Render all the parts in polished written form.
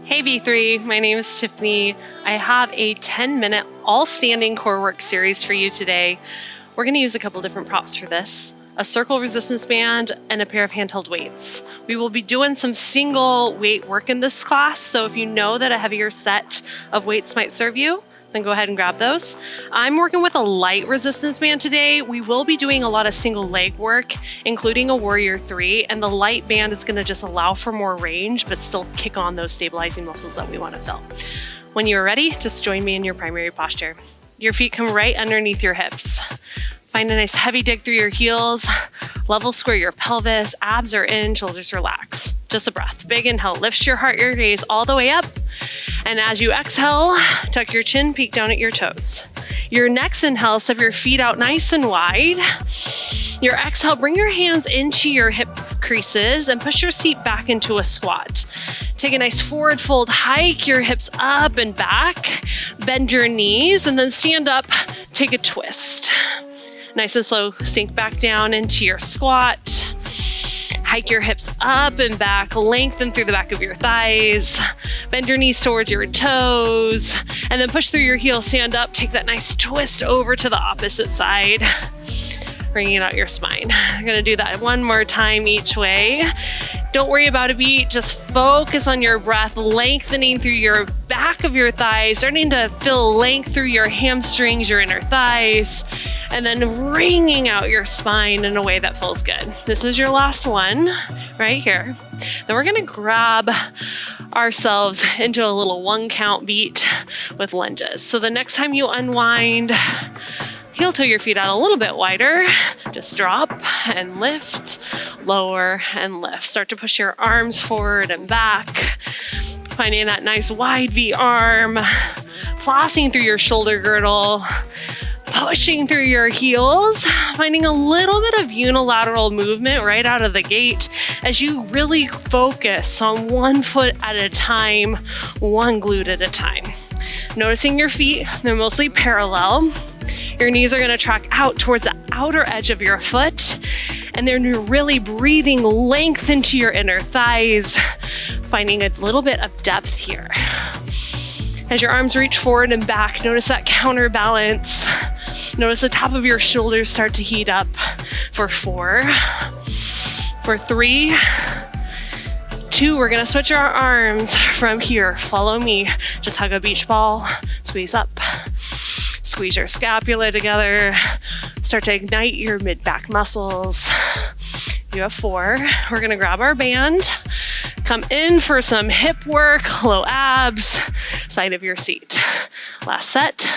Hey V3, my name is Tiffany. I have a 10-minute all-standing core work series for you today. We're going to use a couple different props for this, a circle resistance band and a pair of handheld weights. We will be doing some single weight work in this class, so if you know that a heavier set of weights might serve you, then go ahead and grab those. I'm working with a light resistance band today. We will be doing a lot of single leg work, including a Warrior 3, and the light band is gonna just allow for more range, but still kick on those stabilizing muscles that we wanna fill. When you're ready, just join me in your primary posture. Your feet come right underneath your hips. Find a nice heavy dig through your heels, level square your pelvis, abs are in, shoulders relax. Just a breath. Big inhale, lift your heart, your gaze all the way up. And as you exhale, tuck your chin, peek down at your toes. Your next inhale, step your feet out nice and wide. Your exhale, bring your hands into your hip creases and push your seat back into a squat. Take a nice forward fold, hike your hips up and back, bend your knees, and then stand up, take a twist. Nice and slow, sink back down into your squat. Hike your hips up and back, lengthen through the back of your thighs, bend your knees towards your toes, and then push through your heels, stand up, take that nice twist over to the opposite side, bringing out your spine. We're gonna do that one more time each way. Don't worry about a beat, just focus on your breath, lengthening through your back of your thighs, starting to feel length through your hamstrings, your inner thighs, and then wringing out your spine in a way that feels good. This is your last one right here. Then we're gonna grab ourselves into a little 1-count beat with lunges. So the next time you unwind, heel toe your feet out a little bit wider. Just drop and lift, lower and lift. Start to push your arms forward and back, finding that nice wide V arm, flossing through your shoulder girdle, pushing through your heels, finding a little bit of unilateral movement right out of the gate as you really focus on one foot at a time, one glute at a time. Noticing your feet, they're mostly parallel. Your knees are gonna track out towards the outer edge of your foot, and then you're really breathing length into your inner thighs, finding a little bit of depth here. As your arms reach forward and back, notice that counterbalance. Notice the top of your shoulders start to heat up for 4, for 3, 2, we're gonna switch our arms from here. Follow me. Just hug a beach ball, squeeze up. Squeeze your scapula together. Start to ignite your mid-back muscles. You have 4. We're gonna grab our band, come in for some hip work, low abs, side of your seat. Last set.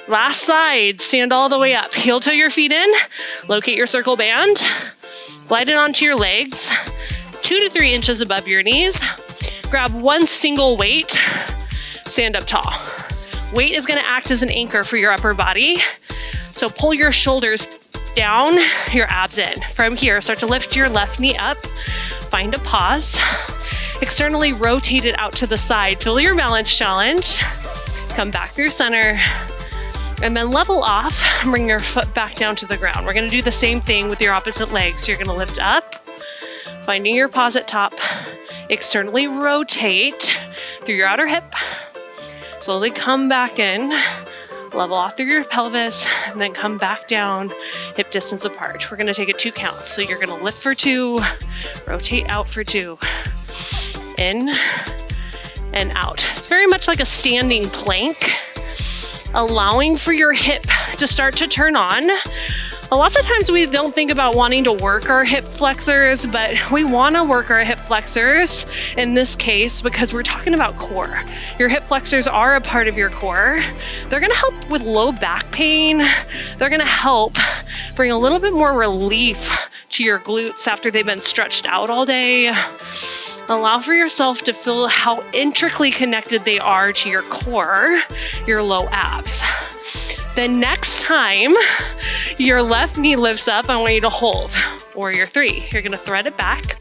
Last side, stand all the way up. Heel toe your feet in, locate your circle band, glide it onto your legs, 2 to 3 inches above your knees. Grab one single weight, stand up tall. Weight is gonna act as an anchor for your upper body. So pull your shoulders down, your abs in. From here, start to lift your left knee up, find a pause. Externally rotate it out to the side. Feel your balance challenge. Come back through center, and then level off, bring your foot back down to the ground. We're gonna do the same thing with your opposite leg. So you're gonna lift up, finding your pause at top, externally rotate through your outer hip, slowly come back in, level off through your pelvis, and then come back down, hip distance apart. We're gonna take it 2 counts. So you're gonna lift for 2, rotate out for 2, in and out. It's very much like a standing plank, allowing for your hip to start to turn on. Lots of times we don't think about wanting to work our hip flexors, but we wanna work our hip flexors in this case because we're talking about core. Your hip flexors are a part of your core. They're gonna help with low back pain. They're gonna help bring a little bit more relief to your glutes after they've been stretched out all day. Allow for yourself to feel how intricately connected they are to your core, your low abs. The next time your left knee lifts up, I want you to hold Warrior 3. You're gonna thread it back.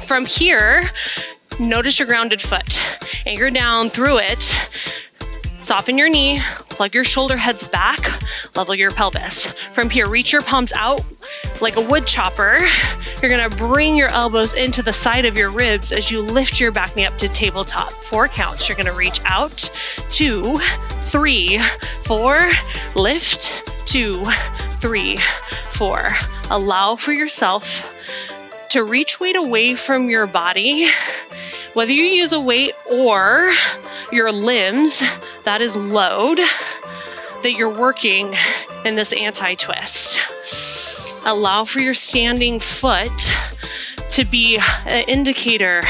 From here, notice your grounded foot. Anchor down through it. Soften your knee, plug your shoulder heads back, level your pelvis. From here, reach your palms out Like a wood chopper, you're gonna bring your elbows into the side of your ribs as you lift your back knee up to tabletop. 4 counts. You're gonna reach out, 2, 3, 4, lift, 2, 3, 4. Allow for yourself to reach weight away from your body. Whether you use a weight or your limbs, that is load that you're working in this anti-twist. Allow for your standing foot to be an indicator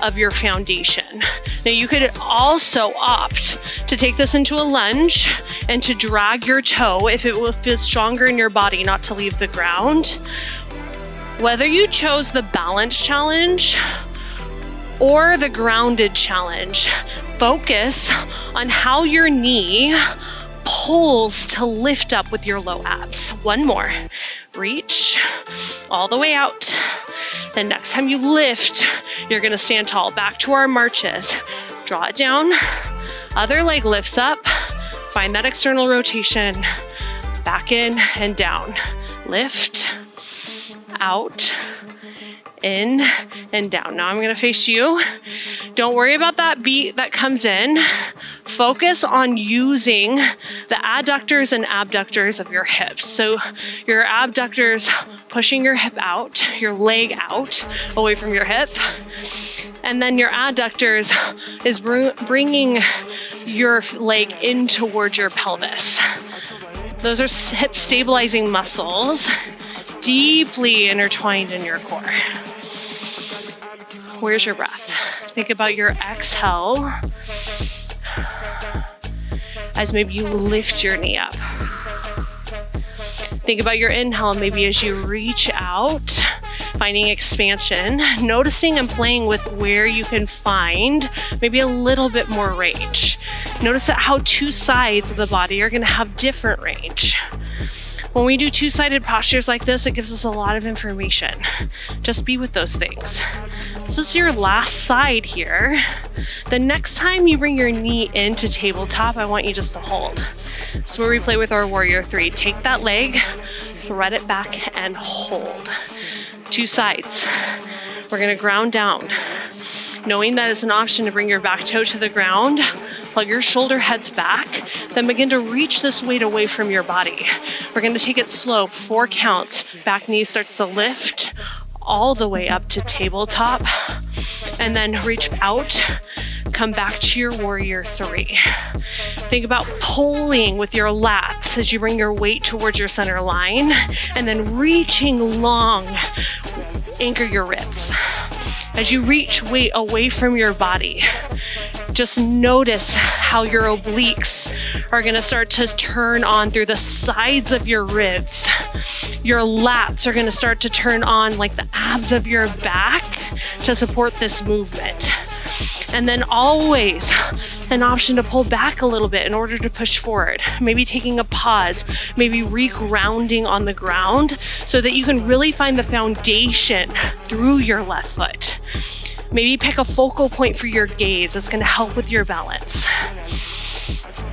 of your foundation. Now you could also opt to take this into a lunge and to drag your toe if it will feel stronger in your body, not to leave the ground. Whether you chose the balance challenge or the grounded challenge, focus on how your knee pulls to lift up with your low abs. One more. Reach all the way out. Then next time you lift, you're gonna stand tall. Back to our marches. Draw it down. Other leg lifts up. Find that external rotation. Back in and down. Lift, out, in and down. Now I'm gonna face you. Don't worry about that beat that comes in. Focus on using the adductors and abductors of your hips. So your abductors pushing your hip out, your leg out, away from your hip. And then your adductors is bringing your leg in towards your pelvis. Those are hip stabilizing muscles, deeply intertwined in your core. Where's your breath? Think about your exhale as maybe you lift your knee up. Think about your inhale, maybe as you reach out, finding expansion, noticing and playing with where you can find maybe a little bit more range. Notice that how 2 sides of the body are gonna have different range. When we do 2-sided postures like this, it gives us a lot of information. Just be with those things. This is your last side here. The next time you bring your knee into tabletop, I want you just to hold. This is where we play with our warrior 3. Take that leg, thread it back, and hold. 2 sides. We're gonna ground down. Knowing that it's an option to bring your back toe to the ground, plug your shoulder heads back, then begin to reach this weight away from your body. We're gonna take it slow, 4 counts. Back knee starts to lift all the way up to tabletop, and then reach out, come back to your warrior 3. Think about pulling with your lats as you bring your weight towards your center line, and then reaching long, anchor your ribs. As you reach weight away from your body, just notice how your obliques are gonna start to turn on through the sides of your ribs. Your lats are gonna start to turn on like the abs of your back to support this movement. And then always an option to pull back a little bit in order to push forward. Maybe taking a pause, maybe re-grounding on the ground so that you can really find the foundation through your left foot. Maybe pick a focal point for your gaze that's gonna help with your balance.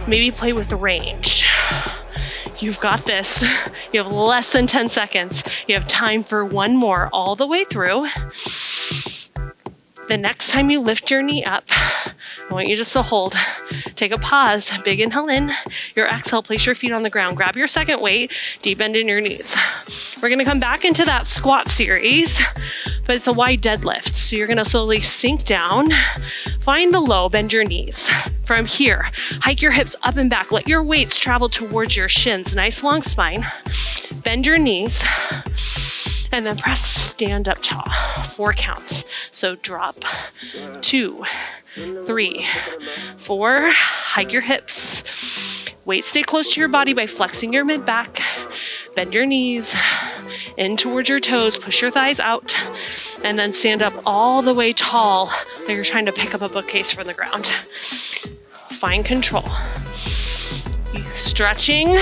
Maybe play with the range. You've got this. You have less than 10 seconds. You have time for one more all the way through. The next time you lift your knee up, I want you just to hold. Take a pause, big inhale in. Your exhale, place your feet on the ground. Grab your second weight, deep bend in your knees. We're gonna come back into that squat series, but it's a wide deadlift. So you're gonna slowly sink down, find the low, bend your knees. From here, hike your hips up and back. Let your weights travel towards your shins. Nice long spine. Bend your knees. And then press stand up tall. 4 counts. So drop, 2, 3, 4. Hike your hips. Weight stay close to your body by flexing your mid back. Bend your knees in towards your toes. Push your thighs out. And then stand up all the way tall like you're trying to pick up a bookcase from the ground. Find control. Stretching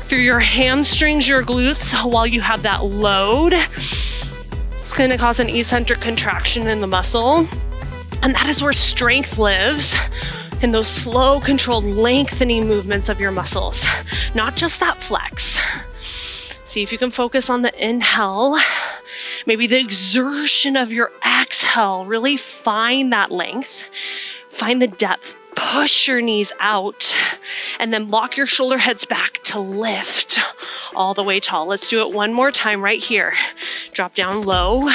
through your hamstrings, your glutes, while you have that load. It's gonna cause an eccentric contraction in the muscle. And that is where strength lives, in those slow, controlled lengthening movements of your muscles, not just that flex. See if you can focus on the inhale, maybe the exertion of your exhale. Really find that length, find the depth. Push your knees out and then lock your shoulder heads back to lift all the way tall. Let's do it one more time right here. Drop down low,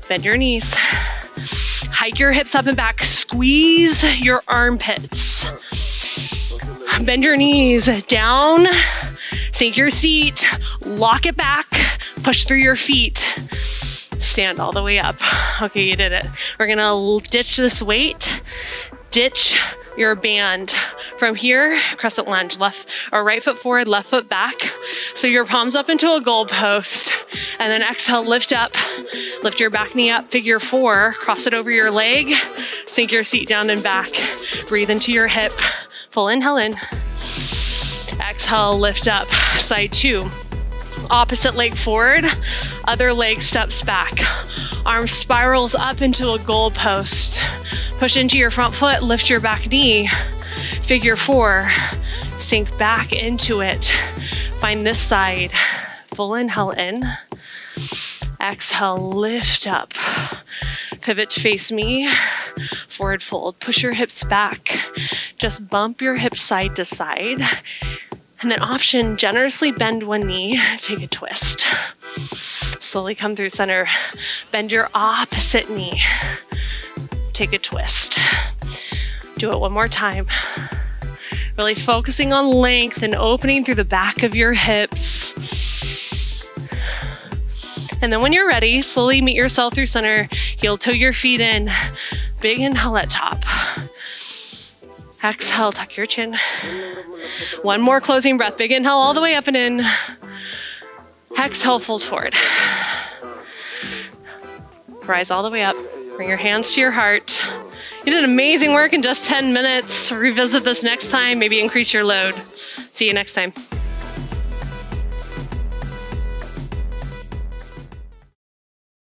bend your knees, hike your hips up and back, squeeze your armpits, bend your knees down, sink your seat, lock it back, push through your feet, stand all the way up. Okay, you did it. We're gonna ditch this weight. Ditch your band. From here, crescent lunge, left or right foot forward, left foot back. So your palms up into a goalpost, and then exhale, lift up, lift your back knee up, figure four, cross it over your leg, sink your seat down and back, breathe into your hip, full inhale in, exhale, lift up, side two. Opposite leg forward, other leg steps back. Arm spirals up into a goalpost. Push into your front foot, lift your back knee. Figure four, sink back into it. Find this side. Full inhale in. Exhale, lift up. Pivot to face me. Forward fold. Push your hips back. Just bump your hips side to side. And then option, generously bend one knee, take a twist. Slowly come through center. Bend your opposite knee. Take a twist. Do it one more time. Really focusing on length and opening through the back of your hips. And then when you're ready, slowly meet yourself through center. Heel toe your feet in. Big inhale at top. Exhale, tuck your chin. One more closing breath. Big inhale all the way up and in. Exhale, fold forward. Rise all the way up. Bring your hands to your heart. You did amazing work in just 10 minutes. Revisit this next time, maybe increase your load. See you next time.